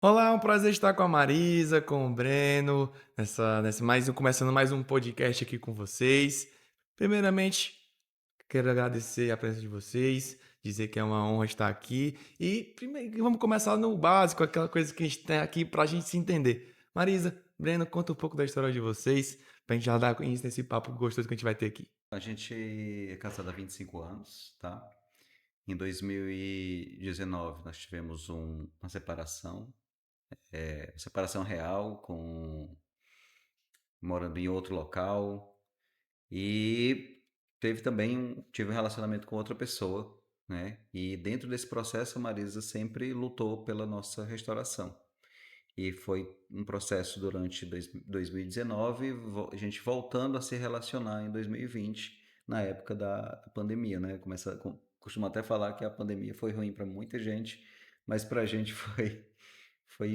Olá, é um prazer estar com a Marisa, com o Breno, começando mais um podcast aqui com vocês. Primeiramente, quero agradecer a presença de vocês, dizer que é uma honra estar aqui e primeiro vamos começar no básico, aquela coisa que a gente tem aqui para a gente se entender. Marisa, Breno, conta um pouco da história de vocês, para a gente já dar início nesse papo gostoso que a gente vai ter aqui. A gente é casado há 25 anos, tá? Em 2019 nós tivemos uma separação, separação real, morando em outro local e tive um relacionamento com outra pessoa, né? E dentro desse processo a Marisa sempre lutou pela nossa restauração. E foi um processo durante 2019, a gente voltando a se relacionar em 2020, na época da pandemia, né? Costumo até falar que a pandemia foi ruim para muita gente, mas para a gente foi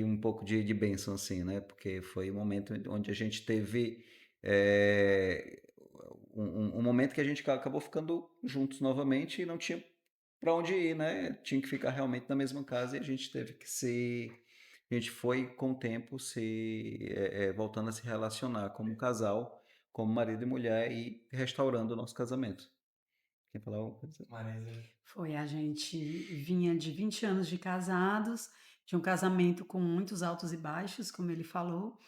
um pouco de bênção, assim, né? Porque foi um momento onde a gente teve é, um momento que a gente acabou ficando juntos novamente e não tinha para onde ir, né? Tinha que ficar realmente na mesma casa e a gente teve que se. A gente foi, com o tempo, voltando a se relacionar como casal, como marido e mulher e restaurando o nosso casamento. Quer falar alguma coisa? Marisa. Foi, a gente vinha de 20 anos de casados, de um casamento com muitos altos e baixos, como ele falou,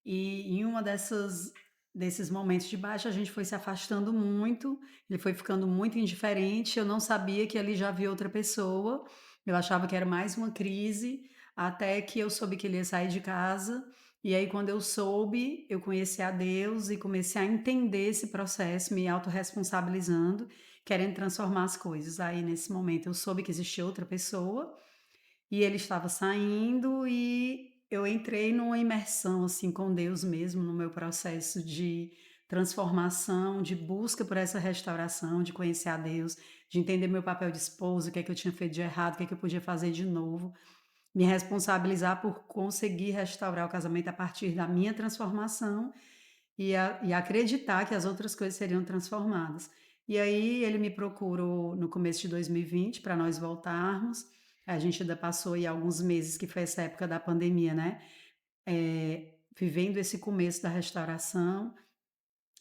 e em uma desses momentos de baixa, a gente foi se afastando muito, ele foi ficando muito indiferente, eu não sabia que ali já havia outra pessoa, eu achava que era mais uma crise, até que eu soube que ele ia sair de casa, e aí quando eu soube, eu conheci a Deus e comecei a entender esse processo, me autorresponsabilizando, querendo transformar as coisas. Aí nesse momento eu soube que existia outra pessoa, e ele estava saindo e eu entrei numa imersão, assim, com Deus mesmo, no meu processo de transformação, de busca por essa restauração, de conhecer a Deus, de entender meu papel de esposa, o que é que eu tinha feito de errado, o que é que eu podia fazer de novo, me responsabilizar por conseguir restaurar o casamento a partir da minha transformação e acreditar que as outras coisas seriam transformadas. E aí ele me procurou no começo de 2020 para nós voltarmos. A gente ainda passou aí alguns meses, que foi essa época da pandemia, né? Vivendo esse começo da restauração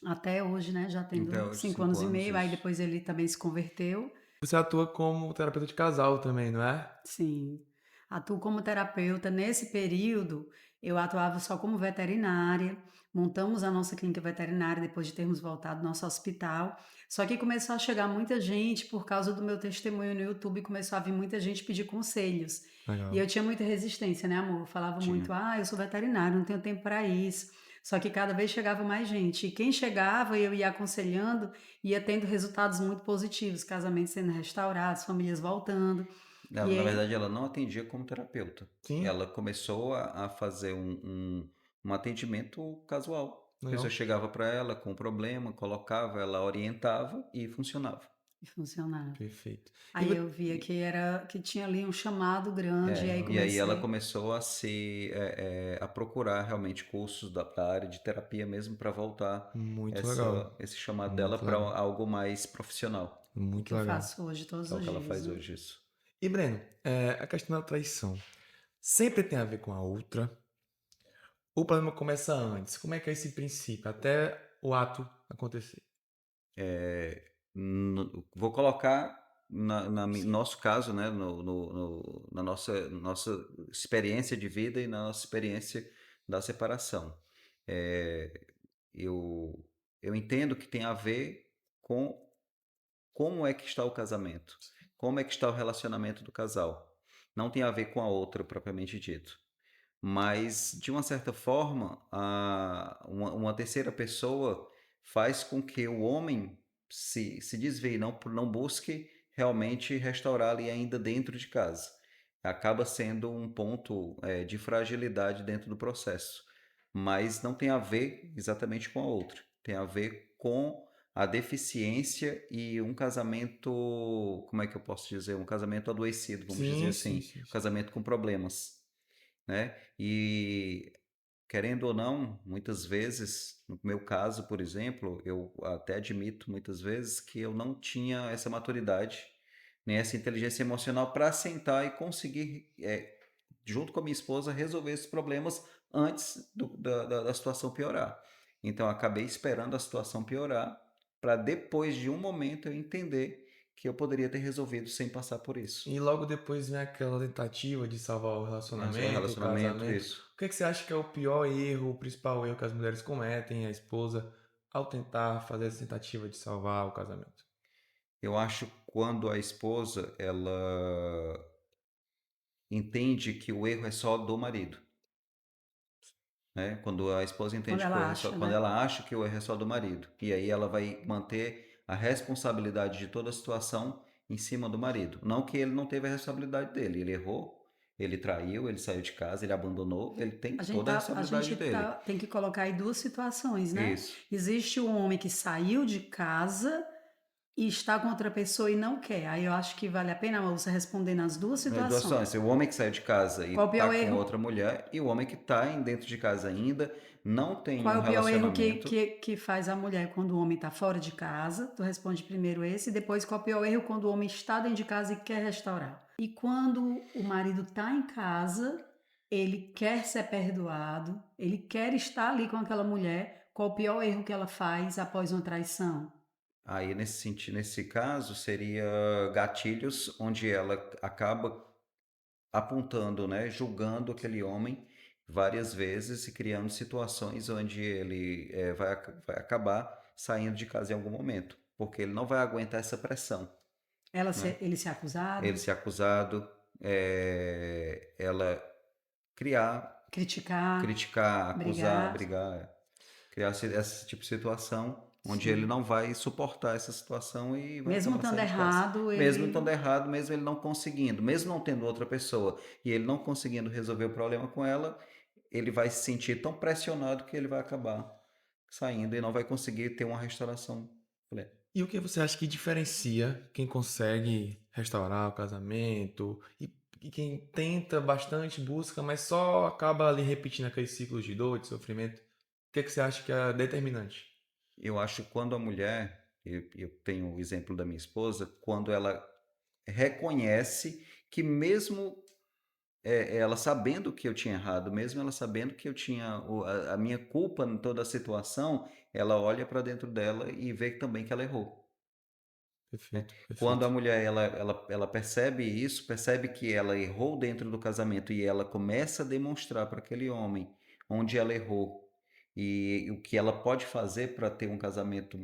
até hoje, né? Já Até tendo hoje, 5 5 anos e anos, meio. Aí isso. depois ele também se converteu. Você atua como terapeuta de casal também, não é? Sim, atuo como terapeuta. Nesse período, eu atuava só como veterinária. Montamos a nossa clínica veterinária depois de termos voltado ao nosso hospital. Só que começou a chegar muita gente por causa do meu testemunho no YouTube, começou a vir muita gente pedir conselhos. E Legal. eu tinha muita resistência, né, amor? Eu falava Tinha. muito: "Ah, eu sou veterinária, não tenho tempo para isso". Só que cada vez chegava mais gente. E quem chegava, eu ia aconselhando, ia tendo resultados muito positivos, casamentos sendo restaurados, famílias voltando. E Na aí verdade, ela não atendia como terapeuta. Sim, Ela começou a fazer um atendimento casual. A pessoa legal. chegava para ela com um problema, colocava, ela orientava e funcionava. e funcionava. Perfeito. E Aí eu via que tinha ali um chamado grande, e aí E aí ela comecei. começou a procurar realmente cursos da área de terapia mesmo para voltar muito legal, esse chamado dela muito para legal, algo mais profissional, O que muito eu legal. faço hoje que todos é o os que ela dias, faz né. hoje isso. E Breno, a questão da traição sempre tem a ver com a outra? Ou o problema começa antes? Como é que é esse princípio até o ato acontecer? Vou colocar Sim. nosso caso, né, na nossa experiência de vida e na nossa experiência da separação. É, eu, eu entendo que tem a ver com como é que está o casamento, como é que está o relacionamento do casal. Não tem a ver com a outra, propriamente dito. Mas, de uma certa forma, uma terceira pessoa faz com que o homem se desvie, não busque realmente restaurar ali ainda dentro de casa. Acaba sendo um ponto, de fragilidade dentro do processo. Mas não tem a ver exatamente com a outra. Tem a ver com a deficiência e um casamento, como é que eu posso dizer? Um casamento adoecido, vamos dizer Sim, sim, assim. sim, Um sim. casamento com problemas, né? E querendo ou não, muitas vezes, no meu caso, por exemplo, eu até admito muitas vezes que eu não tinha essa maturidade, nem essa inteligência emocional para sentar e conseguir junto com a minha esposa, resolver esses problemas antes da situação piorar. Então, eu acabei esperando a situação piorar para depois de um momento eu entender que eu poderia ter resolvido sem passar por isso. E logo depois vem aquela tentativa de salvar o Mas o relacionamento, o relacionamento, casamento. isso. O que é que você acha que é o pior erro, o principal erro que as mulheres cometem, a esposa, ao tentar fazer essa tentativa de salvar o casamento? Eu acho que quando a esposa, ela entende que o erro é só do marido, né? Quando a esposa Quando entende que o ela erro é só, acha, quando né? ela acha que o erro é só do marido, e aí ela vai manter a responsabilidade de toda a situação em cima do marido. Não que ele não teve a responsabilidade dele, ele errou, ele traiu, ele saiu de casa, ele abandonou, ele tem toda a A responsabilidade gente dele. tem que colocar aí duas situações, né? Isso. Existe o homem que saiu de casa e está com outra pessoa e não quer. Aí eu acho que vale a pena você responder nas duas Né, duas situações. situações, o homem que saiu de casa e Qual o tá pior com erro? outra mulher, e o homem que tá dentro de casa ainda, não tem Qual um é o pior erro relacionamento. que faz a mulher quando o homem está fora de casa? Tu responde primeiro esse, e depois qual é o pior erro quando o homem está dentro de casa e quer restaurar? E quando o marido está em casa, ele quer ser perdoado, ele quer estar ali com aquela mulher, qual o pior erro que ela faz após uma traição? Aí, nesse sentido, nesse caso, seria gatilhos onde ela acaba apontando, né, julgando aquele homem várias vezes e criando situações onde ele vai acabar saindo de casa em algum momento, porque ele não vai aguentar essa pressão, né? Ele ser acusado, Ele ser acusado, ela criar, criticar, criticar, acusar, brigar. brigar, criar esse tipo de situação onde ele Sim. não vai suportar essa situação e vai Mesmo acabar estando saindo de casa. errado, Mesmo estando ele. errado, mesmo ele não conseguindo, mesmo não tendo outra pessoa e ele não conseguindo resolver o problema com ela, ele vai se sentir tão pressionado que ele vai acabar saindo e não vai conseguir ter uma restauração plena. E o que você acha que diferencia quem consegue restaurar o casamento e quem tenta bastante, busca, mas só acaba ali repetindo aqueles ciclos de dor, de sofrimento? O que é que você acha que é determinante? Eu acho que quando a mulher, eu tenho o exemplo da minha esposa, quando ela reconhece que mesmo ela sabendo que eu tinha errado, mesmo ela sabendo que eu tinha a minha culpa em toda a situação, ela olha para dentro dela e vê também que ela errou, né? Perfeito, Quando a perfeito. mulher ela percebe isso, percebe que ela errou dentro do casamento e ela começa a demonstrar para aquele homem onde ela errou e o que ela pode fazer para ter um casamento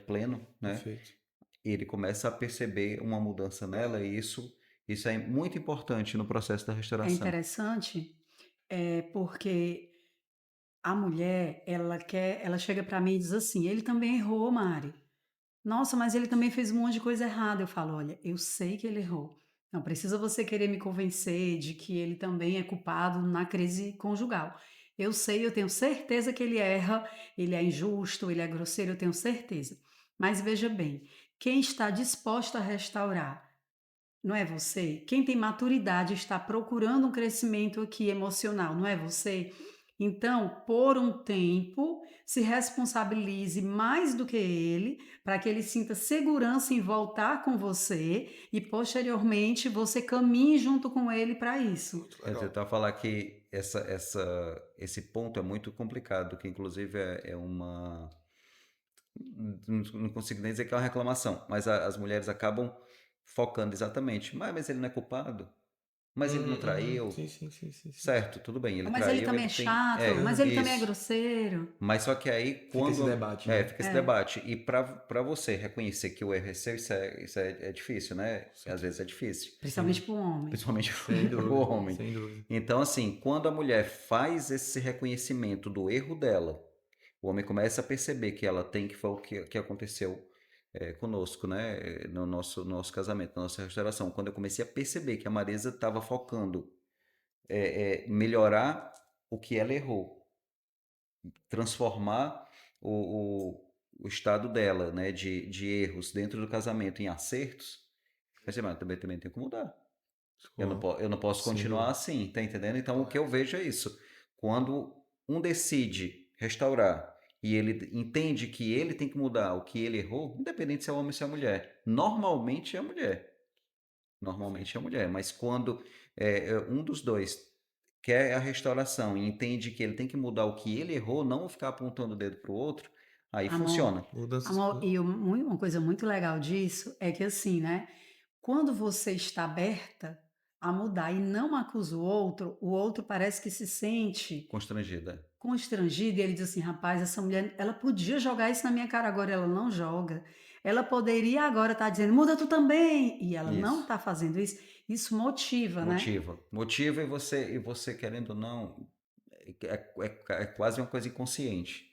pleno, né? Perfeito. Ele começa a perceber uma mudança nela e isso é muito importante no processo da É restauração. interessante, porque a mulher, ela chega para mim e diz assim: "Ele também errou, Mari. Nossa, mas ele também fez um monte de coisa errada". Eu falo: "Olha, eu sei que ele errou. Não precisa você querer me convencer de que ele também é culpado na crise conjugal. Eu sei, eu tenho certeza que ele erra, ele é injusto, ele é grosseiro, eu tenho certeza. Mas veja bem, quem está disposto a restaurar não é você? Quem tem maturidade está procurando um crescimento aqui emocional, não é você? Então, por um tempo, se responsabilize mais do que ele, para que ele sinta segurança em voltar com você e posteriormente você caminhe junto com ele para isso. Muito Eu legal. tentar falar que esse ponto é muito complicado, que inclusive é uma. Não consigo nem dizer que é uma reclamação, mas as mulheres acabam focando exatamente. Mas ele não é culpado? Mas ele não Uhum. traiu? Sim, sim, sim, sim, sim, sim. Certo, tudo bem, ele Mas ele traiu, também ele é tem. chato, mas É, ele também é isso. grosseiro. Mas só que aí, Fica esse quando. debate, né? Fica esse É, debate. E para você reconhecer que o erro é seu, é difícil, né? Sim, Às vezes é difícil. principalmente sim. para o homem. Principalmente Sem o dúvida, homem. sem dúvida. Então, assim, quando a mulher faz esse reconhecimento do erro dela, o homem começa a perceber que ela tem, que foi o que aconteceu conosco, né? No nosso casamento, na nossa restauração. Quando eu comecei a perceber que a Marisa estava focando melhorar o que ela errou, transformar o estado dela, né, de erros dentro do casamento em acertos, eu pensei, mas também tenho que mudar. Pô, Eu não posso sem continuar dúvida. assim, tá entendendo? Então, o que eu Correto. vejo é isso. Quando um decide restaurar e ele entende que ele tem que mudar o que ele errou, independente se é homem ou se é mulher, normalmente é a mulher. Normalmente é a mulher, mas quando um dos dois quer a restauração e entende que ele tem que mudar o que ele errou, não ficar apontando o dedo para o outro, aí Amor, funciona. Mudanças. amor, e uma coisa muito legal disso é que assim, né? Quando você está aberta a mudar e não acusa o outro parece que se sente Constrangida. constrangido e ele diz assim: rapaz, essa mulher, ela podia jogar isso na minha cara, agora ela não joga. Ela poderia agora estar dizendo, muda tu também, e ela não Isso. está fazendo isso. Isso motiva, né? Motiva e você querendo ou não, é quase uma coisa inconsciente.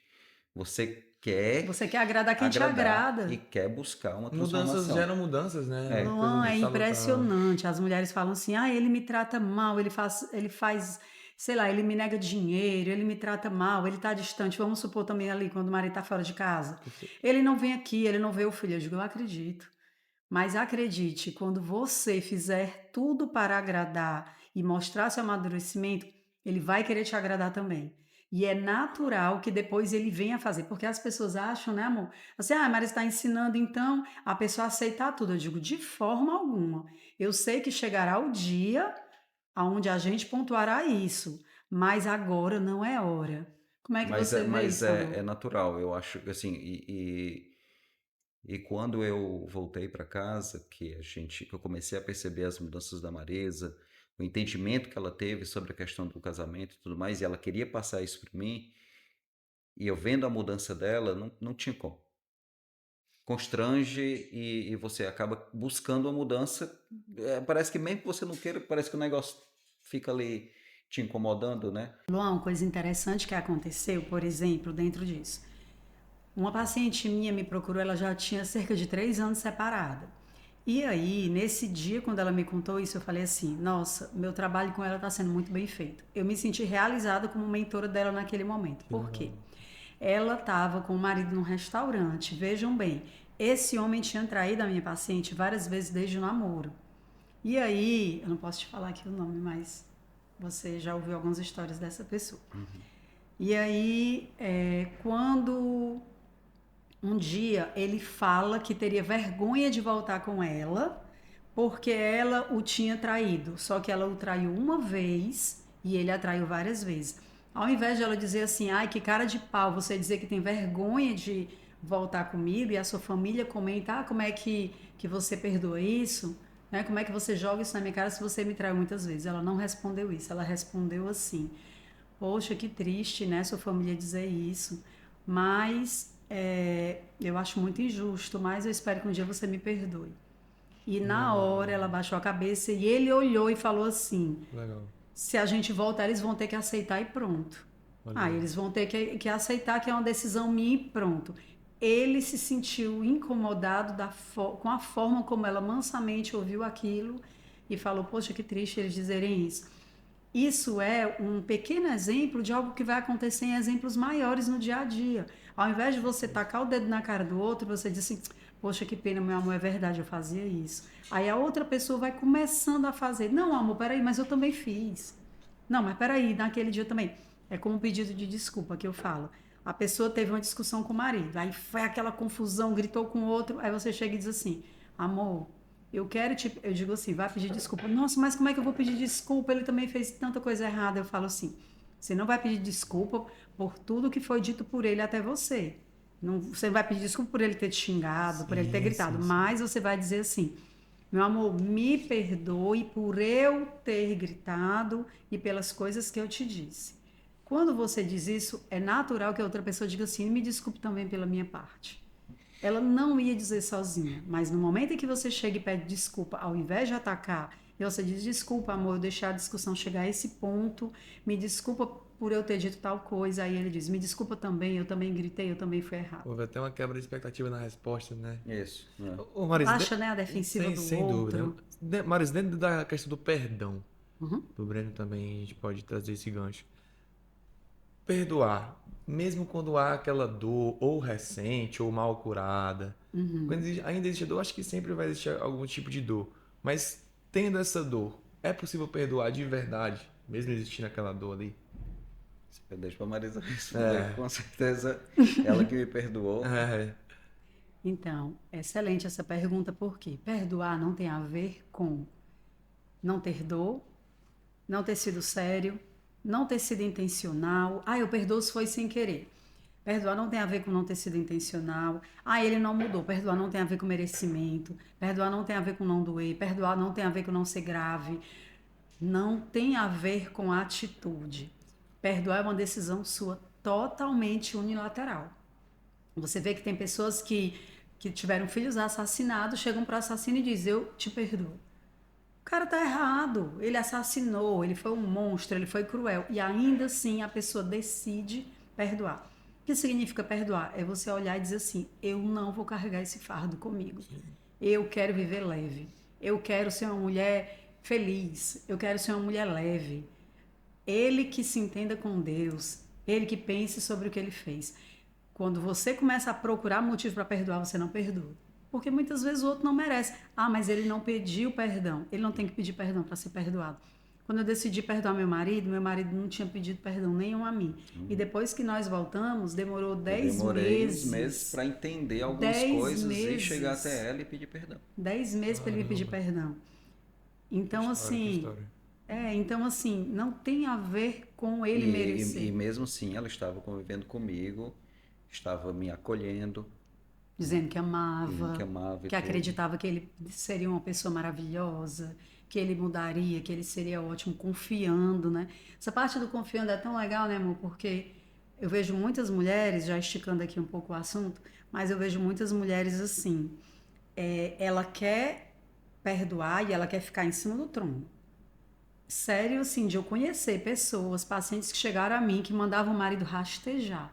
Você quer Você quer agradar quem te agradar e agrada. quer buscar uma Mudanças transformação. geram mudanças, né? É uma É, coisa Luan, é salutar. impressionante. As mulheres falam assim: ah, ele me trata mal, ele faz, sei lá, ele me nega dinheiro, ele me trata mal, ele tá distante. Vamos supor também ali, quando o marido tá fora de casa. Ele não vem aqui, ele não vê o filho. Eu digo, eu acredito. Mas acredite, quando você fizer tudo para agradar e mostrar seu amadurecimento, ele vai querer te agradar também. E é natural que depois ele venha fazer, porque as pessoas acham, né, amor? Assim, ah, mas está ensinando então a pessoa a aceitar tudo. Eu digo, de forma alguma. Eu sei que chegará o dia onde a gente pontuará isso, mas agora não é hora. Como é que mas você é, vê mas isso, é, amor? é natural, eu acho que assim, e quando eu voltei para casa, que eu comecei a perceber as mudanças da Marisa, o entendimento que ela teve sobre a questão do casamento e tudo mais, e ela queria passar isso para mim, e eu vendo a mudança dela, não tinha como. Constrange e você acaba buscando a mudança. Parece que mesmo que você não queira, parece que o negócio fica ali te incomodando, né? Luan, uma coisa interessante que aconteceu, por exemplo, dentro disso. Uma paciente minha me procurou, ela já tinha cerca de 3 anos separada. E aí, nesse dia, quando ela me contou isso, eu falei assim: nossa, meu trabalho com ela está sendo muito bem feito. Eu me senti realizada como mentora dela naquele momento. Que Por quê? legal. Ela estava com o marido num restaurante. Vejam bem, esse homem tinha traído a minha paciente várias vezes desde o namoro. E aí, eu não posso te falar aqui o nome, mas você já ouviu algumas histórias dessa pessoa. E aí, quando um dia ele fala que teria vergonha de voltar com ela porque ela o tinha traído. Só que ela o traiu uma vez e ele a traiu várias vezes. Ao invés de ela dizer assim, ai, que cara de pau, você dizer que tem vergonha de voltar comigo e a sua família comenta, ah, como é que você perdoa isso? Né? Como é que você joga isso na minha cara se você me traiu muitas vezes? Ela não respondeu isso, ela respondeu assim, poxa, que triste, né, sua família dizer isso, mas eu acho muito injusto, mas eu espero que um dia você me perdoe. E na hora ela baixou a cabeça e ele olhou e falou assim: Legal. se a gente voltar, eles vão ter que aceitar e pronto. Olha Ah, aí. eles vão ter que aceitar que é uma decisão minha e pronto. Ele se sentiu incomodado com a forma como ela mansamente ouviu aquilo e falou: poxa, que triste eles dizerem isso. Isso é um pequeno exemplo de algo que vai acontecer em exemplos maiores no dia a dia. Ao invés de você tacar o dedo na cara do outro, você diz assim: poxa, que pena, meu amor, é verdade, eu fazia isso. Aí a outra pessoa vai começando a fazer: não, amor, peraí, mas eu também fiz. Não, mas peraí, naquele dia também. É como um pedido de desculpa que eu falo. A pessoa teve uma discussão com o marido, aí foi aquela confusão, gritou com o outro, aí você chega e diz assim: amor, eu quero te. Eu digo assim, vai pedir desculpa. Nossa, mas como é que eu vou pedir desculpa? Ele também fez tanta coisa errada. Eu falo assim: você não vai pedir desculpa por tudo que foi dito por ele até você. Não, você não vai pedir desculpa por ele ter te xingado, por ele ter Sim, gritado, sim, sim. mas você vai dizer assim: meu amor, me perdoe por eu ter gritado e pelas coisas que eu te disse. Quando você diz isso, é natural que a outra pessoa diga assim: me desculpe também pela minha parte. Ela não ia dizer sozinha, mas no momento em que você chega e pede desculpa, ao invés de atacar, e você diz desculpa, amor, eu deixei a discussão chegar a esse ponto, me desculpa por eu ter dito tal coisa, aí ele diz, me desculpa também, eu também gritei, eu também fui errado. Houve até uma quebra de expectativa na resposta, né? Isso, né? Ô, Maris, Baixa, né, a defensiva sem, do sem dúvida. outro. Maris, dentro da questão do perdão, Uhum. do Breno também a gente pode trazer esse gancho. Perdoar, mesmo quando há aquela dor, ou recente, ou mal curada. Quando ainda existe dor, acho que sempre vai existir algum tipo de dor. Mas tendo essa dor, é possível perdoar de verdade, mesmo existindo aquela dor ali? Eu deixo para Marisa responder, É, com certeza ela que me perdoou. é, Então, excelente essa pergunta, por quê? Perdoar não tem a ver com não ter dor, não ter sido sério, não ter sido intencional. Ah, eu perdoo se foi sem querer. Perdoar não tem a ver com não ter sido intencional. Ah, ele não mudou. Perdoar não tem a ver com merecimento. Perdoar não tem a ver com não doer. Perdoar não tem a ver com não ser grave. Não tem a ver com atitude. Perdoar é uma decisão sua totalmente unilateral. Você vê que tem pessoas que tiveram filhos assassinados, chegam para o assassino e dizem: eu te perdoo. O cara tá errado. Ele assassinou, ele foi um monstro, ele foi cruel. E ainda assim a pessoa decide perdoar. O que significa perdoar? É você olhar e dizer assim: eu não vou carregar esse fardo comigo. Eu quero viver leve. Eu quero ser uma mulher feliz. Eu quero ser uma mulher leve. Ele que se entenda com Deus, ele que pense sobre o que ele fez. Quando você começa a procurar motivo para perdoar, você não perdoa. Porque muitas vezes o outro não merece. Ah, mas ele não pediu perdão. Ele não tem que pedir perdão para ser perdoado. Quando eu decidi perdoar meu marido não tinha pedido perdão nenhum a mim. E depois que nós voltamos, demorou 10 Demorei uns meses. meses para entender algumas 10 coisas e meses. chegar até ela e pedir perdão. 10 meses para ele me pedir perdão. Então, então, assim, não tem a ver com ele merecer. E mesmo assim, ela estava convivendo comigo, estava me acolhendo, Dizendo que amava, dizendo que amava e que tudo. acreditava que ele seria uma pessoa maravilhosa, que ele mudaria, que ele seria ótimo, confiando, né? Essa parte do confiando é tão legal, né, amor? Porque eu vejo muitas mulheres, já esticando aqui um pouco o assunto, mas eu vejo muitas mulheres assim, ela quer perdoar e ela quer ficar em cima do trono. Sério, assim, de eu conhecer pessoas, pacientes que chegaram a mim, que mandavam o marido rastejar.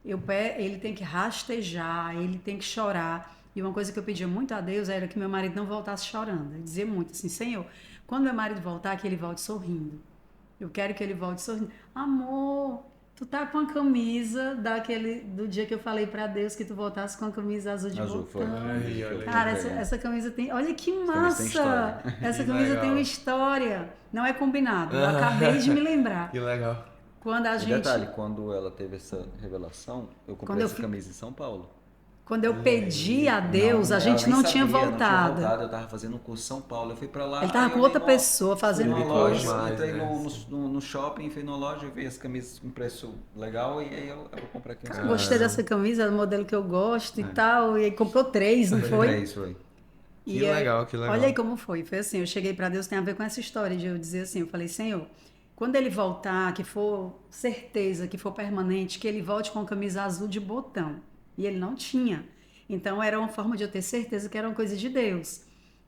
Ele tem que rastejar, ele tem que chorar. E uma coisa que eu pedia muito a Deus era que meu marido não voltasse chorando. Eu dizia muito assim: Senhor, quando meu marido voltar, que ele volte sorrindo. Eu quero que ele volte sorrindo. Amor, tu tá com a camisa do dia que eu falei para Deus que tu voltasse com a camisa azul de Azul foi. botão. Ai, olha Cara, aí. essa camisa tem. Olha que camisa tem massa! história. Essa Que camisa tem legal. uma história. Não é combinado. Eu acabei de me lembrar. Que legal. Quando a E gente. detalhe, quando ela teve essa revelação, eu comprei essa camisa em São Paulo. Quando eu pedi a Deus, a Ela gente nem não tinha sabia, voltado. eu tava fazendo um curso em São Paulo, eu fui pra lá. Ele tava aí com eu outra vi pessoa fazendo numa Ele loja, corre mais, entrei né? no shopping, fui na loja, vi as camisas com preço legal e aí eu vou comprar aqui. Cara, gostei dessa camisa, do modelo que eu gosto e tal. E aí comprou 3, não foi? É isso aí. Que E aí, legal, que legal. olha aí como foi. Foi assim, eu cheguei para Deus, tem a ver com essa história de eu dizer assim, eu falei: Senhor, quando ele voltar, que for certeza, que for permanente, que ele volte com a camisa azul de botão. E ele não tinha. Então era uma forma de eu ter certeza que era uma coisa de Deus.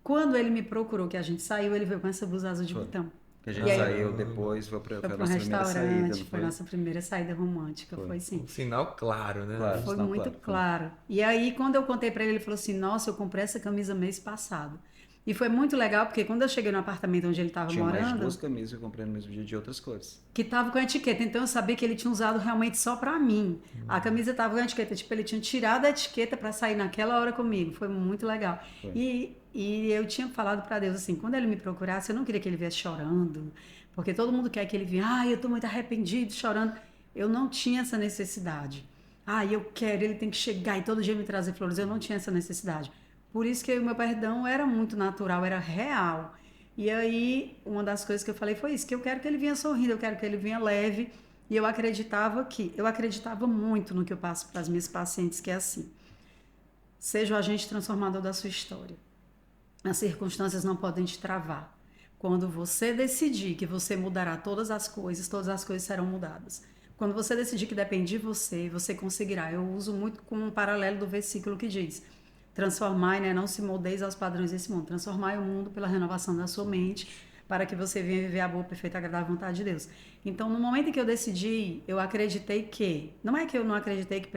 Quando ele me procurou, que a gente saiu, ele veio com essa blusa azul de botão. Que a gente E aí, saiu depois, foi foi a para um nossa primeira saída, restaurante, não foi foi? nossa primeira saída romântica, foi sim. Um sinal claro, né? Claro. Foi Não, muito claro. claro. E aí, quando eu contei pra ele, ele falou assim: Nossa, eu comprei essa camisa mês passado. E foi muito legal, porque quando eu cheguei no apartamento onde ele estava Tinha mais de morando, 2 camisas que eu comprei no mesmo dia de outras cores. que tava com a etiqueta, então eu sabia que ele tinha usado realmente só pra mim. A camisa tava com a etiqueta, tipo, ele tinha tirado a etiqueta pra sair naquela hora comigo. Foi muito legal. E eu tinha falado pra Deus assim: quando ele me procurasse, eu não queria que ele viesse chorando, porque todo mundo quer que ele venha, ai, eu tô muito arrependido, chorando. Eu não tinha essa necessidade. Ah, eu quero, ele tem que chegar e todo dia me trazer flores. Eu não tinha essa necessidade. Por isso que o meu perdão era muito natural, era real. E aí, uma das coisas que eu falei foi isso, que eu quero que ele venha sorrindo, eu quero que ele venha leve. E eu acreditava muito no que eu passo para as minhas pacientes, que é assim: seja o agente transformador da sua história. As circunstâncias não podem te travar. Quando você decidir que você mudará todas as coisas serão mudadas. Quando você decidir que depende de você, você conseguirá. Eu uso muito como um paralelo do versículo que diz: transformai, né, não se moldeis aos padrões desse mundo. Transformai o mundo pela renovação da sua mente, para que você venha viver a boa, perfeita e agradável vontade de Deus. Então, no momento em que eu decidi, eu acreditei que... Não é que eu não acreditei que...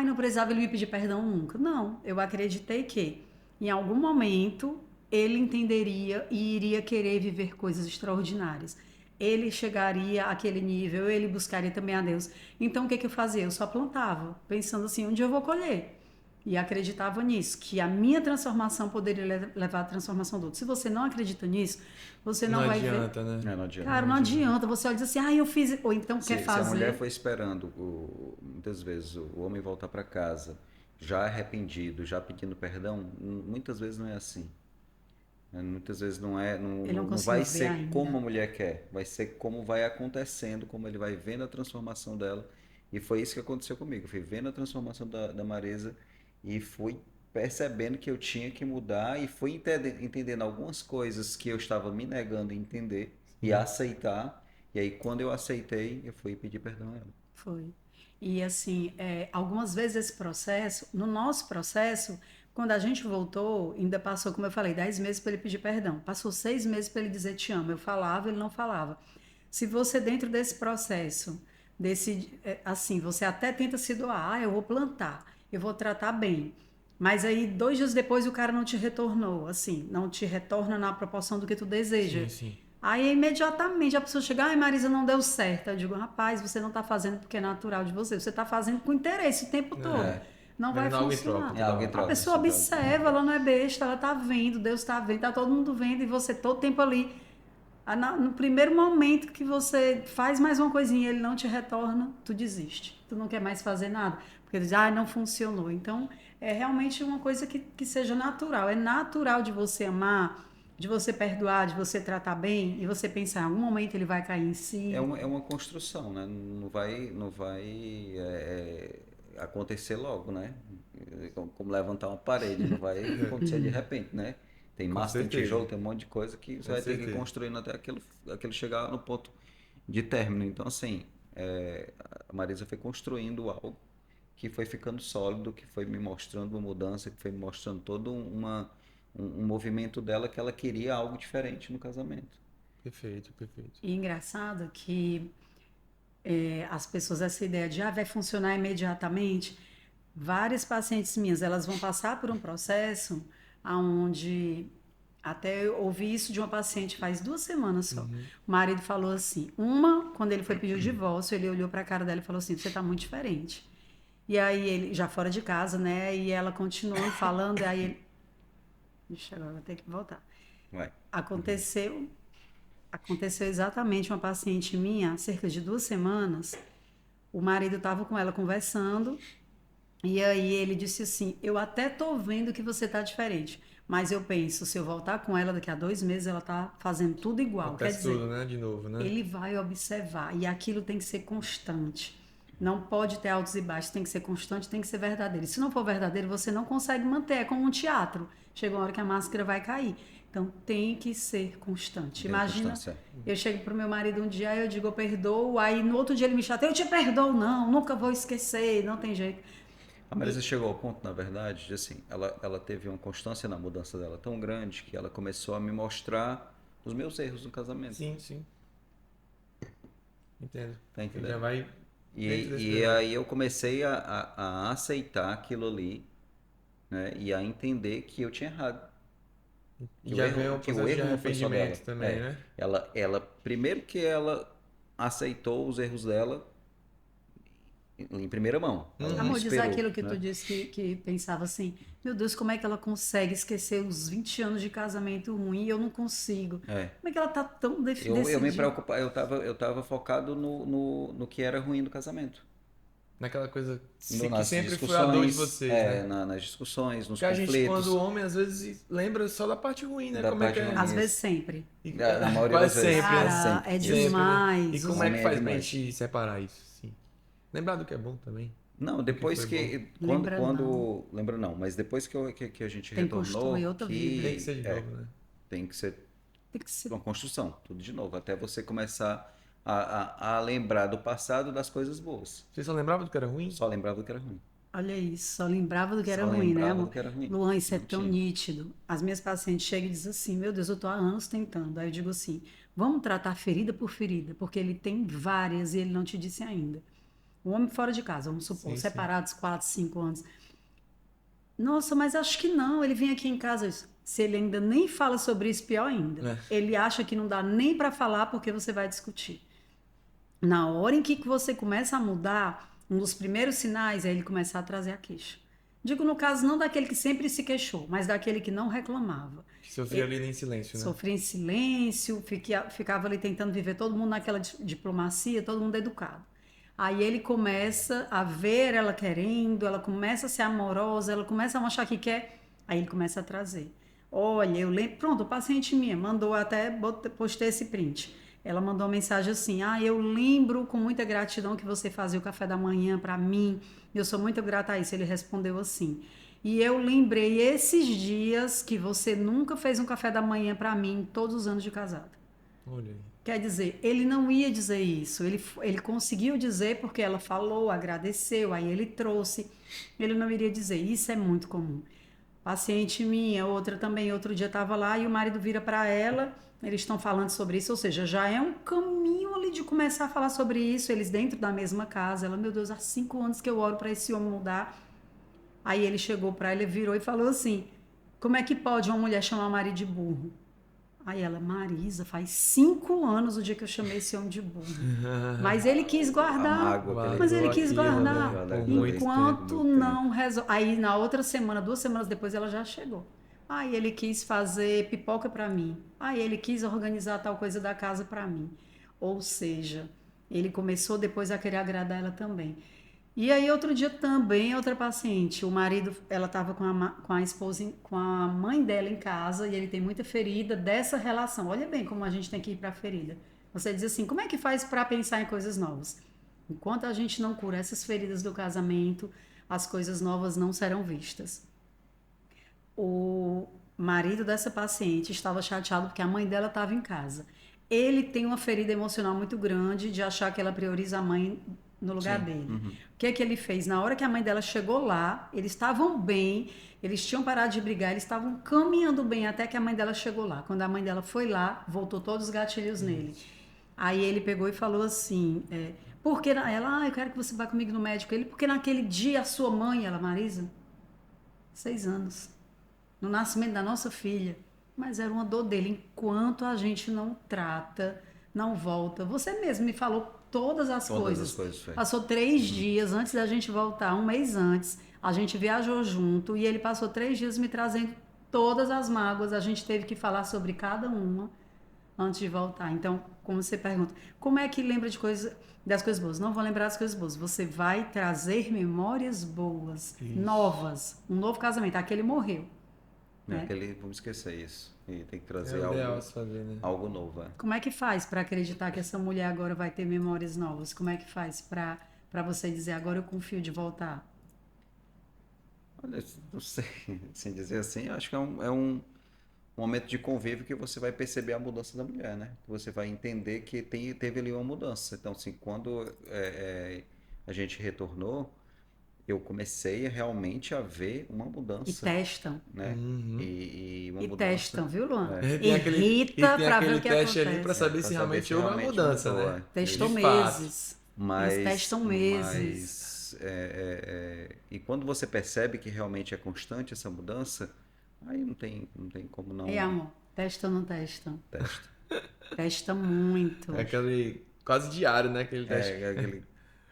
não precisava ele me pedir perdão nunca. Não, eu acreditei que, em algum momento, ele entenderia e iria querer viver coisas extraordinárias. Ele chegaria àquele nível, ele buscaria também a Deus. Então, o que eu fazia? Eu só plantava, pensando assim: onde eu vou colher? E acreditava nisso, que a minha transformação poderia levar à transformação do outro. Se você não acredita nisso, você não vai ver. Não adianta, né? Não adianta. Cara, não adianta. Você olha e diz assim: eu fiz. Ou então quer Se a fazer. mulher foi esperando, muitas vezes, o homem voltar para casa já arrependido, já pedindo perdão, muitas vezes não é assim. né? Muitas vezes não é, Ele não não vai conseguiu ver ser como ainda. a mulher quer, vai ser como vai acontecendo, como ele vai vendo a transformação dela. E foi isso que aconteceu comigo. Eu fui vendo a transformação da Marisa e fui percebendo que eu tinha que mudar e fui entendendo algumas coisas que eu estava me negando a entender e a Sim. aceitar. E aí, quando eu aceitei, eu fui pedir perdão a ela. Foi. E assim, algumas vezes esse processo, no nosso processo, quando a gente voltou, ainda passou, como eu falei, 10 meses para ele pedir perdão. Passou 6 meses para ele dizer te amo. Eu falava, ele não falava. Se você, dentro desse processo, assim, você até tenta se doar, eu vou plantar, eu vou tratar bem. Mas aí, 2 dias depois, o cara não te retornou, assim, não te retorna na proporção do que tu deseja. Sim, sim. Aí, imediatamente, a pessoa chega, ai, Marisa, não deu certo. Eu digo, rapaz, você não está fazendo porque é natural de você está fazendo com interesse o tempo todo. É. É, Não vai Querendo algo em troca funcionar. é toda algo em hora. A troca, pessoa sempre algo em troca. observa, ela não é besta, ela está vendo, Deus está vendo, está todo mundo vendo e você todo tempo ali. No primeiro momento que você faz mais uma coisinha e ele não te retorna, tu desiste. Tu não quer mais fazer nada. Porque diz, ah, não funcionou. Então, é realmente uma coisa que seja natural. É natural de você amar, de você perdoar, de você tratar bem e você pensar, em algum momento ele vai cair em si. É uma construção, né? Não vai acontecer logo, né? Como levantar uma parede, não vai acontecer de repente, né? Tem Com massa, tem certeza. tijolo, tem um monte de coisa que você Com vai ter que ir certeza. construindo até aquilo chegar no ponto de término. Então, assim, a Marisa foi construindo algo que foi ficando sólido, que foi me mostrando uma mudança, que foi me mostrando todo um movimento dela que ela queria algo diferente no casamento. Perfeito, perfeito. E engraçado que as pessoas, essa ideia de vai funcionar imediatamente, várias pacientes minhas, elas vão passar por um processo onde, até eu ouvi isso de uma paciente faz 2 semanas só, o marido falou assim, quando ele foi pedir o divórcio, ele olhou para a cara dela e falou assim, você está muito diferente. E aí ele, já fora de casa, né, e ela continuou falando, e aí ele, deixa agora, vou ter que voltar. Vai. Aconteceu exatamente uma paciente minha, há cerca de 2 semanas, o marido estava com ela conversando, e aí ele disse assim, eu até tô vendo que você tá diferente, mas eu penso, se eu voltar com ela daqui a 2 meses, ela tá fazendo tudo igual. Quer Acontece tudo, dizer, né? De novo, né? ele vai observar, e aquilo tem que ser constante. Não pode ter altos e baixos, tem que ser constante, tem que ser verdadeiro. Se não for verdadeiro, você não consegue manter, é como um teatro. Chega uma hora que a máscara vai cair. Então tem que ser constante. Tem Imagina, constância. eu chego pro meu marido um dia, eu digo eu perdoo, aí no outro dia ele me chateia, eu te perdoo, não, nunca vou esquecer, não tem jeito. A Marisa chegou ao ponto, na verdade, de assim, ela teve uma constância na mudança dela tão grande que ela começou a me mostrar os meus erros no casamento. Sim, sim. Entendo. Tá Ele entendendo? já vai dentro desse E negócio. aí eu comecei a aceitar aquilo ali, né? E a entender que eu tinha errado. E já vem o Que o processo de erro não foi só dela. arrependimento também, né? Primeiro que ela aceitou os erros dela em primeira mão. Ela não Amor, diz aquilo esperou, que tu né? disse que pensava assim, meu Deus, como é que ela consegue esquecer os 20 anos de casamento ruim e eu não consigo? É. Como é que ela tá tão Eu me decidida? preocupava, eu tava focado no que era ruim do casamento. Naquela coisa que Nas sempre foi a dor de discussões, vocês, né? nas discussões, nos Porque a gente, quando conflitos, homem, às vezes lembra só da parte ruim, né? da Como é parte que é? Às ruim. vezes sempre. Na maioria Quase das vezes, sempre, né? quase Cara, sempre. é Isso. Sempre, né? demais. E como é que Homem é faz pra demais. gente separar isso, sim? Lembrar do que é bom também. Não, Do que depois foi que, bom. Lembra não. lembra não, mas depois que a gente Tem que construir retornou, outra Tem vida. que ser de novo, né? tem que ser Tem que ser. uma construção, tudo de novo, até você começar a lembrar do passado das coisas boas. Você só lembrava do que era ruim? Só lembrava do que era ruim. Olha isso, só lembrava do que era Só ruim, né, lembrava amor? do que era ruim. Luan, isso é Não tão tinha. nítido. As minhas pacientes chegam e dizem assim: Meu Deus, eu tô há anos tentando. Aí eu digo assim: vamos tratar ferida por ferida, porque ele tem várias e ele não te disse ainda. Um homem fora de casa, vamos supor, Sim, sim. separados 4, 5 anos. Nossa, mas acho que não. Ele vem aqui em casa. Se ele ainda nem fala sobre isso, pior ainda. Ele acha que não dá nem para falar porque você vai discutir. Na hora em que você começa a mudar, um dos primeiros sinais é ele começar a trazer a queixa. Digo no caso não daquele que sempre se queixou, mas daquele que não reclamava. Que sofria ali em silêncio, né? Sofria em silêncio, ficava ali tentando viver todo mundo naquela diplomacia, todo mundo educado. Aí ele começa a ver ela querendo, ela começa a ser amorosa, ela começa a mostrar que quer, aí ele começa a trazer. Olha, eu lembro. Pronto, o paciente minha mandou até, postei esse print. Ela mandou uma mensagem assim: Ah, eu lembro com muita gratidão que você fazia o café da manhã para mim. Eu sou muito grata a isso. Ele respondeu assim. E eu lembrei esses dias que você nunca fez um café da manhã para mim em todos os anos de casado. Olha aí. Quer dizer, ele não ia dizer isso. Ele conseguiu dizer porque ela falou, agradeceu, aí ele trouxe. Ele não iria dizer. Isso é muito comum. Paciente minha, outra também, outro dia estava lá e o marido vira para ela, eles estão falando sobre isso, ou seja, já é um caminho ali de começar a falar sobre isso, eles dentro da mesma casa. Ela, meu Deus, há 5 anos que eu oro para esse homem mudar. Aí ele chegou para ela, virou e falou assim: Como é que pode uma mulher chamar o marido de burro? Aí ela, Marisa, faz 5 anos o dia que eu chamei esse homem de burro. Mas ele quis A guardar. mágoa que ele Mas ele Guardou quis aquilo, guardar. né? guarda Por aquilo ali muito por tempo. Enquanto muito tempo. não resolve. Aí na outra semana, 2 semanas depois, ela já chegou. Aí ele quis fazer pipoca para mim. Aí ele quis organizar tal coisa da casa para mim. Ou seja, ele começou depois a querer agradar ela também. E aí outro dia também outra paciente, o marido, ela estava com a esposa, com a mãe dela em casa e ele tem muita ferida dessa relação. Olha bem como a gente tem que ir para a ferida. Você diz assim, como é que faz para pensar em coisas novas? Enquanto a gente não cura essas feridas do casamento, as coisas novas não serão vistas. O marido dessa paciente estava chateado porque a mãe dela estava em casa. Ele tem uma ferida emocional muito grande de achar que ela prioriza a mãe no lugar Sim. dele. Uhum. O que é que ele fez? Na hora que a mãe dela chegou lá, eles estavam bem, eles tinham parado de brigar, eles estavam caminhando bem até que a mãe dela chegou lá. Quando a mãe dela foi lá, voltou todos os gatilhos nele. Aí ele pegou e falou assim: porque ela, eu quero que você vá comigo no médico. Ele, porque naquele dia a sua mãe, ela, Marisa, 6 anos, no nascimento da nossa filha, mas era uma dor dele. Enquanto a gente não trata, não volta. Você mesmo me falou todas as Todas as coisas. coisas, foi. Passou 3 dias antes da gente voltar, um mês antes. A gente viajou junto e ele passou 3 dias me trazendo todas as mágoas. A gente teve que falar sobre cada uma antes de voltar. Então, como você pergunta, como é que lembra das coisas boas? Não vou lembrar das coisas boas. Você vai trazer memórias boas, Isso. novas. Um novo casamento. Aquele morreu. Não é né? aquele, vamos esquecer isso. E tem que É trazer o ideal algo, a se fazer, né? algo novo. É. Como é que faz para acreditar que essa mulher agora vai ter memórias novas? Como é que faz para você dizer agora eu confio de voltar? Olha, não sei, sem dizer assim, acho que é um momento de convívio que você vai perceber a mudança da mulher, né? Que você vai entender que teve ali uma mudança. Então, assim, quando a gente retornou, eu comecei realmente a ver uma E mudança, testam. né? Uhum. E uma E mudança testam, viu, Luan? é, E Irrita tem para ver aquele o que teste ali pra acontece. saber para se saber realmente se houve uma realmente mudança, mudou. né? Testam De Isso. fato. meses. Eles Mas, testam meses. e quando você percebe que realmente é constante essa mudança, aí não tem como Ei, não amor, testam ou não testam? testa. Testa muito. É aquele quase diário, né? Aquele teste. É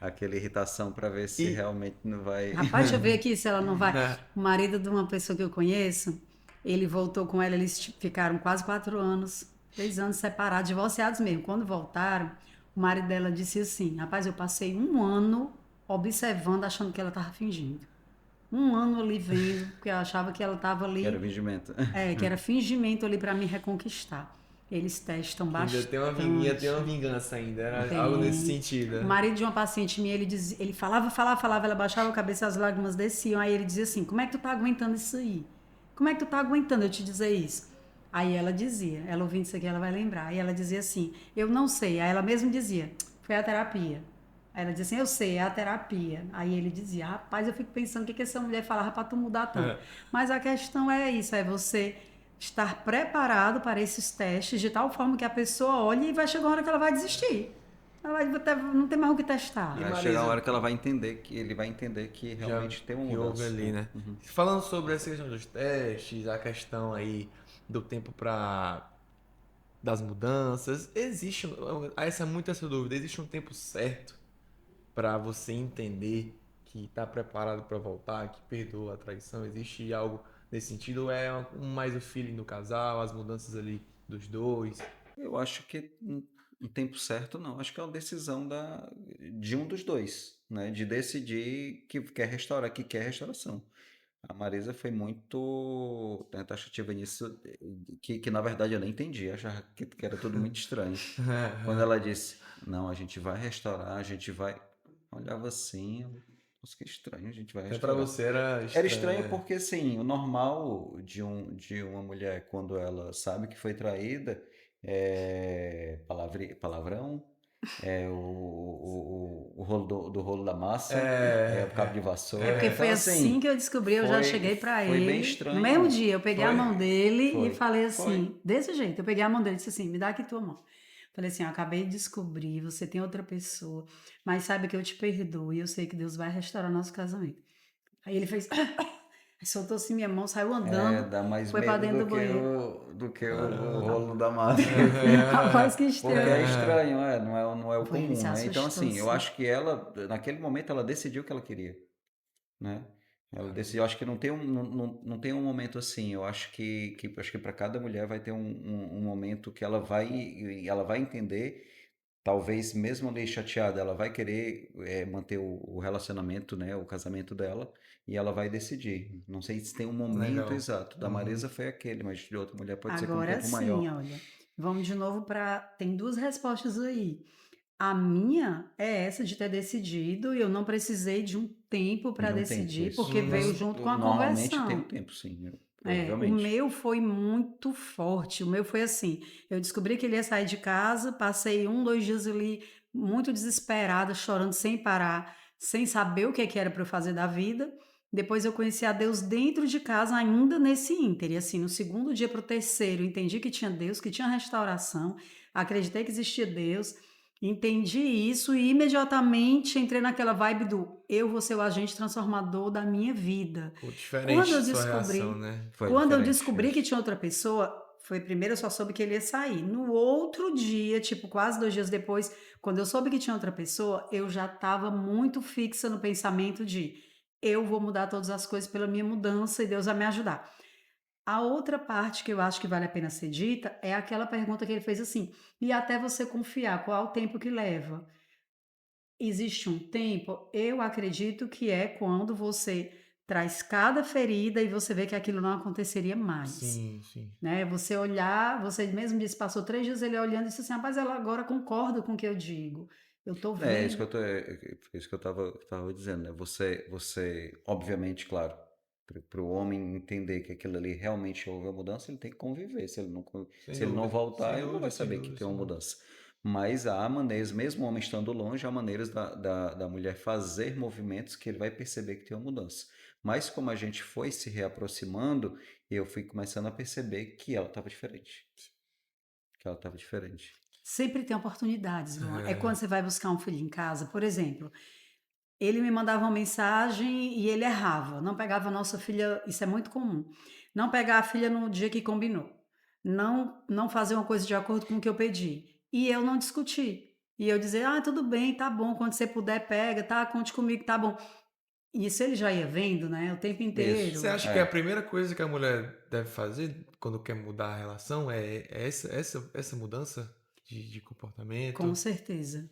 aquela irritação para ver se E. realmente não vai. Rapaz, deixa eu ver aqui se ela não vai. O marido de uma pessoa que eu conheço, ele voltou com ela, eles ficaram quase 4 anos, 3 anos separados, divorciados mesmo. Quando voltaram, o marido dela disse assim: Rapaz, eu passei um ano observando, achando que ela estava fingindo. Um ano ali vendo, porque eu achava que ela estava Que era ali, fingimento. que era fingimento ali para me reconquistar. Eles testam Que ainda tem ia ter uma bastante. vingança ainda. Era algo nesse Tem. sentido. O marido de uma paciente minha, ele falava, falava, falava, ela baixava a cabeça, as lágrimas desciam. Aí ele dizia assim: Como é que tu tá aguentando isso aí? Como é que tu tá aguentando eu te dizer isso? Aí ela dizia, ela ouvindo isso aqui, ela vai lembrar. Aí ela dizia assim: Eu não sei. Aí ela mesma dizia: Foi a terapia. Aí ela dizia assim: Eu sei, é a terapia. Aí ele dizia: Rapaz, eu fico pensando o que essa mulher falava pra tu mudar tanto. Mas a questão é isso: é você estar preparado para esses testes de tal forma que a pessoa olhe e vai chegar uma hora que ela vai desistir. Ela não tem mais o que testar. E Vai chegar a Marisa, hora que ela vai entender que ele vai entender que já realmente tem uma que houve mudança. ali, né? Uhum. Falando sobre essa questão dos testes, a questão aí do tempo para das mudanças, existe muito essa dúvida, existe um tempo certo para você entender que está preparado para voltar, que perdoa a traição? Existe algo nesse sentido? Ou é mais o feeling do casal, as mudanças ali dos dois? Eu acho que um tempo certo não. Acho que é uma decisão de um dos dois, né? De decidir que quer restaurar, que quer restauração. A Marisa foi muito, né, taxativa nisso, que na verdade eu nem entendi, achava que era tudo muito estranho. Quando ela disse, não, a gente vai restaurar, a gente vai. Olhava assim, nossa, que estranho, a gente vai Até pra restaurar. você era Era estranho, estranho né? porque, assim, o normal de uma mulher, quando ela sabe que foi traída, é palavrão, é o rolo do rolo da massa, é o cabo de É porque vassoura. Então, foi assim assim, que eu descobri, eu já foi, cheguei pra foi bem ele. No mesmo estranho. dia, eu peguei a Foi? mão dele e falei Foi. assim, desse jeito, eu peguei a mão dele e disse assim, me dá aqui tua mão. Falei assim, eu acabei de descobrir, você tem outra pessoa, mas sabe que eu te perdoo e eu sei que Deus vai restaurar nosso casamento. Aí ele fez, aí soltou assim minha mão, saiu É, andando, dá mais foi pra medo dentro do banheiro. do que o Caramba. rolo da massa. Rapaz, que Porque é estranho. estranho, não é o Foi, ele se comum, né? Então, assustou, assim, eu assim. acho que ela, naquele momento, ela decidiu o que ela queria, né? Ela decidiu, eu acho que não tem um momento assim, eu acho acho que para cada mulher vai ter um momento que ela vai entender, talvez mesmo ali chateada, ela vai querer manter o relacionamento, né, o casamento dela, e ela vai decidir. Não sei se tem um momento Legal. exato. Da Uhum. Marisa foi aquele, mas de outra mulher pode ser com um Agora tempo sim, maior. olha. Vamos de novo para. Tem duas respostas aí. A minha é essa de ter decidido e eu não precisei de um tempo para De um tempo, decidir, isso. porque veio Uhum. junto com a Normalmente tem um conversão. tempo, sim, É, o provavelmente. meu foi muito forte. O meu foi assim: eu descobri que ele ia sair de casa, passei 2 dias ali muito desesperada, chorando sem parar, sem saber o que era para eu fazer da vida. Depois eu conheci a Deus dentro de casa, ainda nesse ínter. E assim, no segundo dia para o terceiro, entendi que tinha Deus, que tinha restauração, acreditei que existia Deus, entendi isso e imediatamente entrei naquela vibe do eu vou ser o agente transformador da minha vida. Pô, Quando diferente eu sua reação, descobri né? Foi quando eu diferente, descobri que isso. tinha outra pessoa, foi primeiro eu só soube que ele ia sair. No outro dia, tipo, quase 2 dias depois, quando eu soube que tinha outra pessoa, eu já estava muito fixa no pensamento de eu vou mudar todas as coisas pela minha mudança e Deus vai me ajudar. A outra parte que eu acho que vale a pena ser dita é aquela pergunta que ele fez assim: e até você confiar, qual é o tempo que leva? Existe um tempo? Eu acredito que é quando você traz cada ferida e você vê que aquilo não aconteceria mais. Sim, sim. Né? Você olhar, você mesmo disse, passou 3 dias ele olhando e disse assim, rapaz, ela agora concorda com o que eu digo. Eu tô É isso vendo. isso que eu tava dizendo, né? Obviamente, claro, para o homem entender que aquilo ali realmente houve a mudança, ele tem que conviver. Sem Se ele não dúvida. voltar, Sem ele não vai dúvida, sem saber que dúvida, tem uma sem dúvida. mudança. Mas há maneiras, mesmo o homem estando longe, há maneiras da mulher fazer movimentos que ele vai perceber que tem uma mudança. Mas como a gente foi se reaproximando, eu fui começando a perceber que ela estava diferente. Que ela estava diferente. Sempre tem oportunidades, Luan. É É, quando você vai buscar um filho em casa, por exemplo, ele me mandava uma mensagem e ele errava, não pegava a nossa filha, isso é muito comum. Não pegar a filha no dia que combinou. Não fazer uma coisa de acordo com o que eu pedi. E eu não discutir. E eu dizer: "Ah, tudo bem, tá bom, quando você puder pega, tá? Conte comigo, tá bom". Isso ele já ia vendo, né, o tempo Isso. você inteiro. acha que a É. primeira coisa que a mulher deve fazer quando quer mudar a relação é essa mudança de Com comportamento? certeza.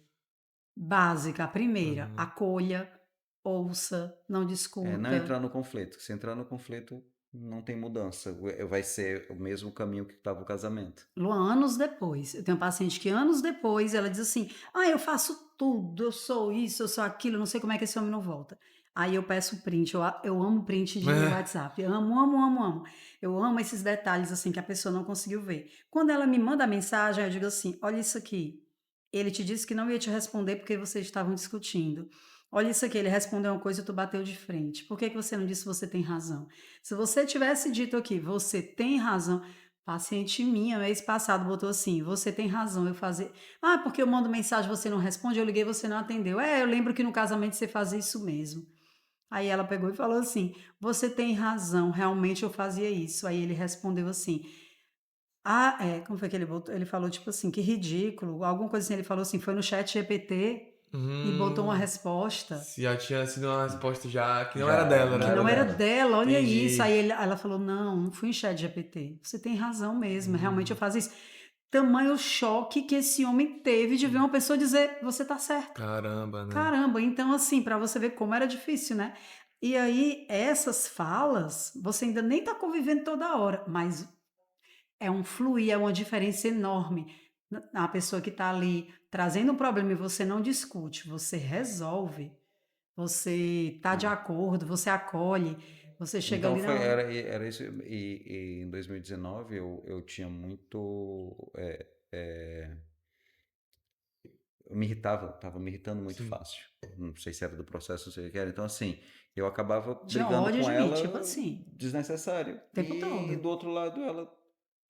Básica, a primeira, Uhum. acolha, ouça, não É, não discuta. entrar no conflito. Se entrar no conflito, não tem mudança. Vai ser o mesmo caminho que estava o casamento. Luan, anos depois, eu tenho um paciente que anos depois ela diz assim: "Ah, eu faço tudo, eu sou isso, eu sou aquilo, não sei como é que esse homem não volta". Aí eu peço print, eu amo print de WhatsApp, amo, amo, amo, amo. Eu amo esses detalhes assim que a pessoa não conseguiu ver. Quando ela me manda a mensagem, eu digo assim: "Olha isso aqui. Ele te disse que não ia te responder porque vocês estavam discutindo. Olha isso aqui, ele respondeu uma coisa e tu bateu de frente. Por que que você não disse você tem razão? Se você tivesse dito aqui, você tem razão, paciente minha, mês passado, botou assim: "Você tem razão, eu fazer". "Ah, porque eu mando mensagem, você não responde, eu liguei, você não atendeu". "É, eu lembro que no casamento você fazia isso mesmo". Aí ela pegou e falou assim: "Você tem razão, realmente eu fazia isso". Aí ele respondeu assim: "Ah, é", como foi que ele botou? Ele falou tipo assim: "Que ridículo", alguma coisa assim, ele falou assim: "Foi no chat GPT e botou uma Hum, resposta". se já tinha sido uma resposta já que não era Já dela, não Que né? era não era dela. dela, olha isso. Entendi. Ela falou: "Não, não fui em ChatGPT. Você tem razão mesmo, realmente eu Hum, fazia isso". Tamanho choque que esse homem teve de ver uma pessoa dizer: "Você tá certo". caramba, né? Caramba, então assim, para você ver como era difícil, né. E aí, essas falas, você ainda nem está convivendo toda hora, mas é um fluir, é uma diferença enorme. A pessoa que está ali trazendo um problema e você não discute, você resolve, você está de Hum. acordo, você acolhe, você chega Então ali foi, na hora. era isso. E em 2019 eu tinha muito. Eu me irritava, tava me irritando muito Sim. fácil. Não sei se era do processo, não sei o que era. Então, assim, eu acabava De brigando ódio com de mim, tipo ela assim, desnecessário. o tempo E todo. do outro lado, ela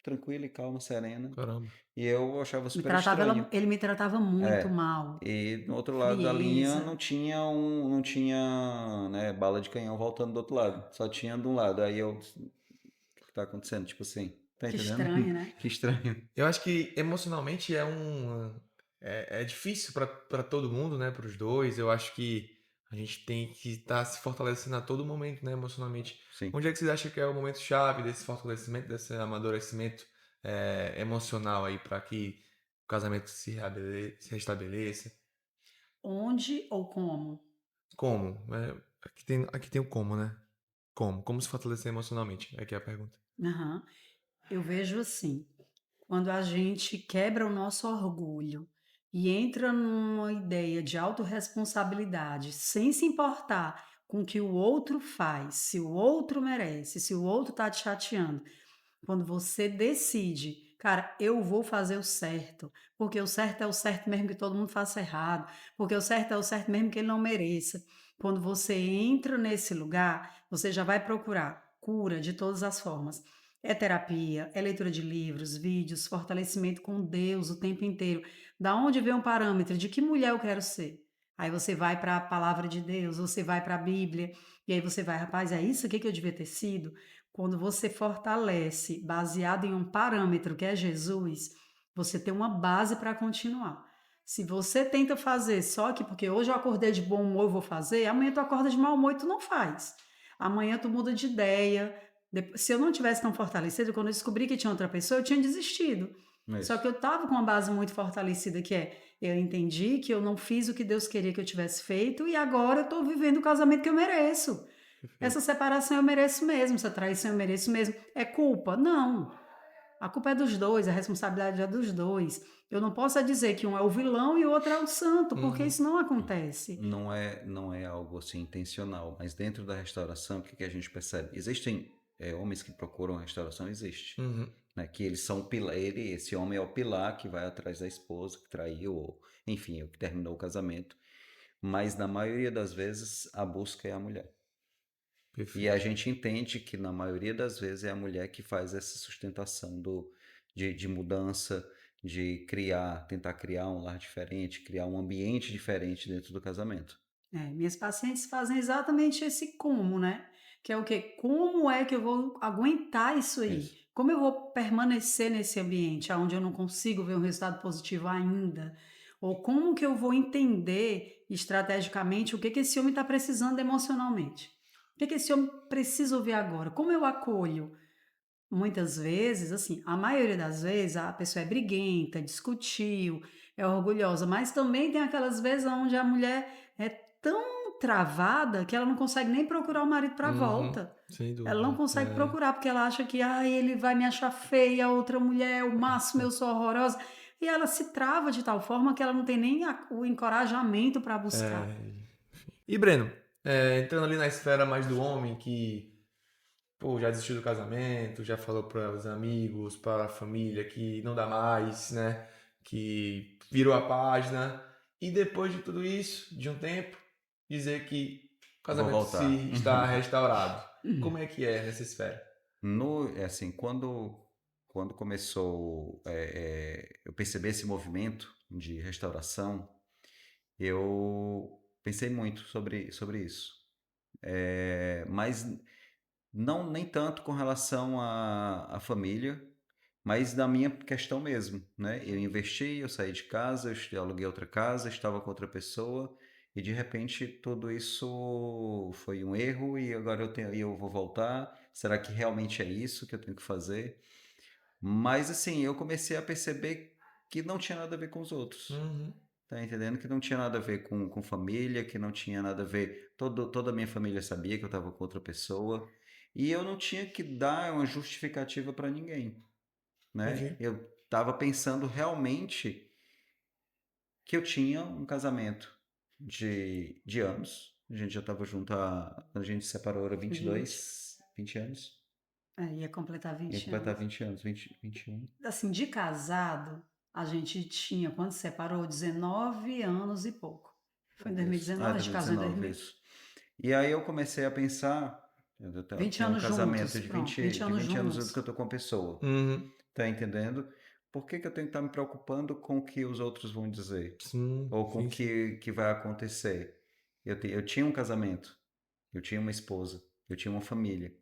tranquila e calma, serena. Caramba. E eu achava Me super tratava estranho. ele me tratava muito É. mal. E no outro lado da linha Frieza. não tinha, né, bala de canhão voltando do outro lado. Só tinha de um lado. Aí eu, o que que tá acontecendo? Tipo assim, tá Que entendendo? estranho, né? Que estranho. Eu acho que emocionalmente é difícil para todo mundo, né? Para os dois. Eu acho que a gente tem que estar se fortalecendo a todo momento, né? Emocionalmente. Sim. Onde é que vocês acham que é o momento chave desse fortalecimento, desse amadurecimento emocional aí para que o casamento se restabeleça? Onde ou como? Como? Aqui tem o como, né? Como? Como se fortalecer emocionalmente? É que é a pergunta. Aham. Eu vejo assim, quando a gente quebra o nosso orgulho e entra numa ideia de autorresponsabilidade, sem se importar com o que o outro faz, se o outro merece, se o outro tá te chateando, quando você decide, cara, eu vou fazer o certo, porque o certo é o certo mesmo que todo mundo faça errado, porque o certo é o certo mesmo que ele não mereça. Quando você entra nesse lugar, você já vai procurar cura de todas as formas. É terapia, é leitura de livros, vídeos, fortalecimento com Deus o tempo inteiro. Da onde vem um parâmetro de que mulher eu quero ser? Aí você vai para a palavra de Deus, você vai para a Bíblia, e aí você vai, rapaz, é isso aqui que eu devia ter sido? Quando você fortalece baseado em um parâmetro que é Jesus, você tem uma base para continuar. Se você tenta fazer só que porque hoje eu acordei de bom humor eu vou fazer, amanhã tu acorda de mau humor e tu não faz. Amanhã tu muda de ideia. Se eu não tivesse tão fortalecido, quando eu descobri que tinha outra pessoa, eu tinha desistido. Só Isso. que eu estava com uma base muito fortalecida, que é eu entendi que eu não fiz o que Deus queria que eu tivesse feito e agora eu estou vivendo o casamento que eu mereço. Essa Perfeito. separação eu mereço mesmo, essa traição eu mereço mesmo. É culpa? Não. A culpa é dos dois, a responsabilidade é dos dois. Eu não posso dizer que um é o vilão e o outro é o santo, porque Uhum. isso não acontece. Não é algo assim intencional, mas dentro da restauração, o que que a gente percebe? Existem homens que procuram a restauração, existe, Uhum. né? Que eles são o pilar, esse homem é o pilar que vai atrás da esposa que traiu, ou enfim, o que terminou o casamento. Mas na maioria das vezes a busca é a mulher. E a Perfeito. gente entende que na maioria das vezes é a mulher que faz essa sustentação de mudança, de criar, tentar criar um lar diferente, criar um ambiente diferente dentro do casamento. Minhas pacientes fazem exatamente esse como, né? Que é o quê? Como é que eu vou aguentar isso aí? Isso. Como eu vou permanecer nesse ambiente onde eu não consigo ver um resultado positivo ainda? Ou como que eu vou entender estrategicamente o que que esse homem está precisando emocionalmente? O que que esse homem precisa ouvir agora? Como eu acolho? Muitas vezes, assim, a maioria das vezes a pessoa é briguenta, discutiu, é orgulhosa, mas também tem aquelas vezes onde a mulher é tão travada que ela não consegue nem procurar o marido para Uhum. volta. Sem Ela não dúvida. consegue procurar porque ela acha que ele vai me achar feia, outra mulher, o máximo eu sou horrorosa. E ela se trava de tal forma que ela não tem nem o encorajamento para buscar. Enfim. E Breno, entrando ali na esfera mais do homem que, pô, já desistiu do casamento, já falou para os amigos, para a família que não dá mais, né? Que virou a página. E depois de tudo isso, de um tempo, dizer que o Vou casamento voltar. se está restaurado. Como é que é nessa esfera? Assim, quando começou eu perceber esse movimento de restauração, eu pensei muito sobre isso. Mas não nem tanto com relação à família, mas da minha questão mesmo, né? Eu investi, eu saí de casa, eu aluguei outra casa, estava com outra pessoa e de repente tudo isso foi um erro e agora eu vou voltar. Será que realmente é isso que eu tenho que fazer? Mas assim, eu comecei a perceber que não tinha nada a ver com os outros. Uhum. tá entendendo? Que não tinha nada a ver com família, que não tinha nada a ver. Toda a minha família sabia que eu estava com outra pessoa. E eu não tinha que dar uma justificativa para ninguém, né? Perfeito. Eu estava pensando realmente que eu tinha um casamento de anos. A gente já estava junto quando a gente se separou era 20. 20 anos. Ia completar Ia 20 completar anos. 20 anos, 21. Assim, de casado, a gente tinha, quando separou, 19 anos e pouco. Foi em Isso. 2019, a gente casou em 2019, 2000. isso. E aí eu comecei a pensar, eu 20 tenho um anos casamento juntos, de pronto. 20, 20 de anos 20 anos junto que eu juntos. tô com a pessoa. Uhum. Tá entendendo? Por que que eu tenho que estar me preocupando com o que os outros vão dizer? Sim, Ou com o sim, sim. que vai acontecer? Eu tinha um casamento, eu tinha uma esposa, eu tinha uma família.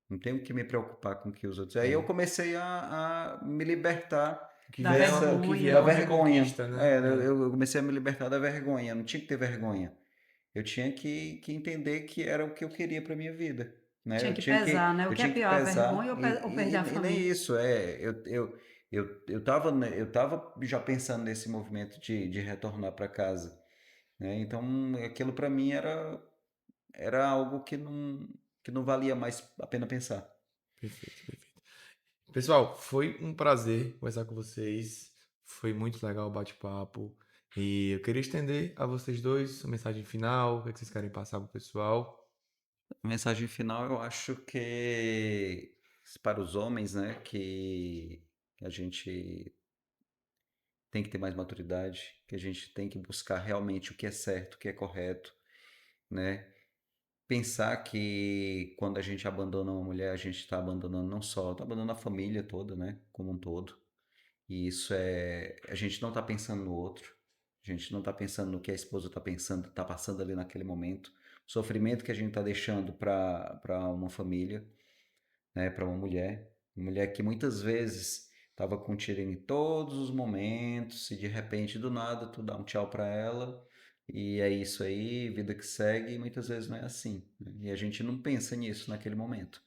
Não tenho que me preocupar com o que os outros. Aí eu É. comecei a me libertar Da O que vier da é uma vergonha. vergonha. reconquista, né? Eu comecei a me libertar da vergonha. Eu não tinha que ter vergonha. Eu tinha que entender que era o que eu queria para minha vida, né? Tinha que pesar, né? O Eu que é tinha que pior, a pesar vergonha ou perder a e nem família? isso. Eu tava já pensando nesse movimento de retornar para casa, né? Então aquilo para mim era algo que não valia mais a pena pensar. Perfeito, perfeito. Pessoal, foi um prazer conversar com vocês. Foi muito legal o bate-papo. E eu queria estender a vocês dois a mensagem final, o que é que vocês querem passar pro pessoal. A mensagem final, eu acho que para os homens, né, que a gente tem que ter mais maturidade, que a gente tem que buscar realmente o que é certo, o que é correto, né? Pensar que quando a gente abandona uma mulher, a gente está abandonando não só, está abandonando a família toda, né, como um todo. E isso a gente não está pensando no outro, a gente não está pensando no que a esposa está pensando, está passando ali naquele momento, o sofrimento que a gente está deixando para uma família, né, para uma mulher que muitas vezes estava contigo em todos os momentos e de repente do nada tu dá um tchau para ela e é isso aí, vida que segue, e muitas vezes não é assim, né? E a gente não pensa nisso naquele momento.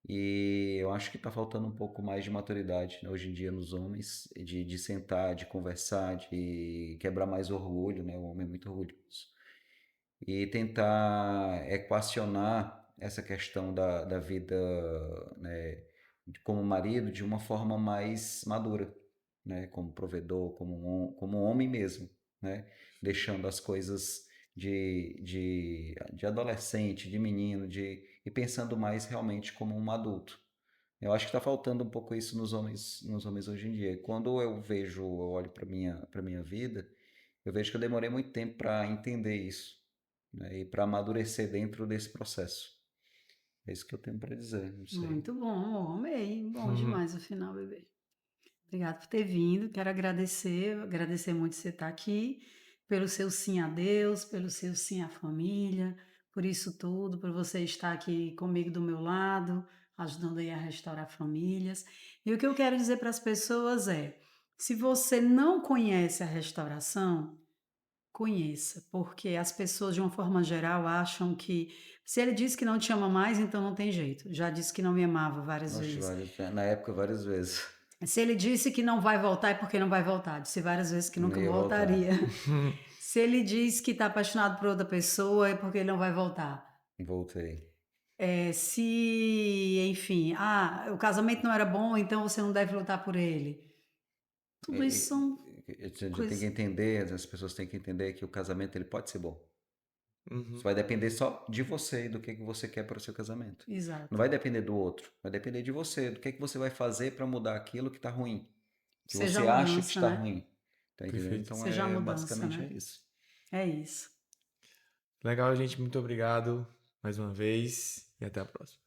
E eu acho que está faltando um pouco mais de maturidade, né, hoje em dia nos homens, de sentar, de conversar, de quebrar mais orgulho, né? O homem é muito orgulhoso e tentar equacionar essa questão da vida, né, como marido de uma forma mais madura, né, como provedor, como homem mesmo, né, deixando as coisas de adolescente, de menino, e pensando mais realmente como um adulto. Eu acho que está faltando um pouco isso nos homens hoje em dia. E quando eu olho para minha vida, eu vejo que eu demorei muito tempo para entender isso, né, e para amadurecer dentro desse processo. É isso que eu tenho para dizer, não sei. Muito bom, amei. Bom Uhum. demais o final, bebê. Obrigada por ter vindo. Quero agradecer muito você estar aqui, pelo seu sim a Deus, pelo seu sim à família, por isso tudo, por você estar aqui comigo do meu lado, ajudando aí a restaurar famílias. E o que eu quero dizer para as pessoas é: se você não conhece a restauração, conheça, porque as pessoas, de uma forma geral, acham que se ele disse que não te ama mais, então não tem jeito. Já disse que não me amava várias Oxe, vezes. na época, várias vezes. Se ele disse que não vai voltar, é porque não vai voltar. Disse várias vezes que Não nunca ia voltar. voltaria. Se ele diz que está apaixonado por outra pessoa, é porque ele não vai voltar. Voltei. Enfim, o casamento não era bom, então você não deve lutar por ele. Tudo isso são A gente tem que coisas. entender, as pessoas têm que entender que o casamento ele pode ser bom. Isso Uhum. vai depender só de você e do que você quer para o seu casamento. Não Exato. vai depender do outro, vai depender de você, do que você vai fazer para mudar aquilo que está ruim, que Seja a você acha que mudança, está né? ruim. Tá entendendo? Perfeito. Então Seja a mudança, basicamente né? é isso. É isso. Legal, gente. Muito obrigado mais uma vez e até a próxima.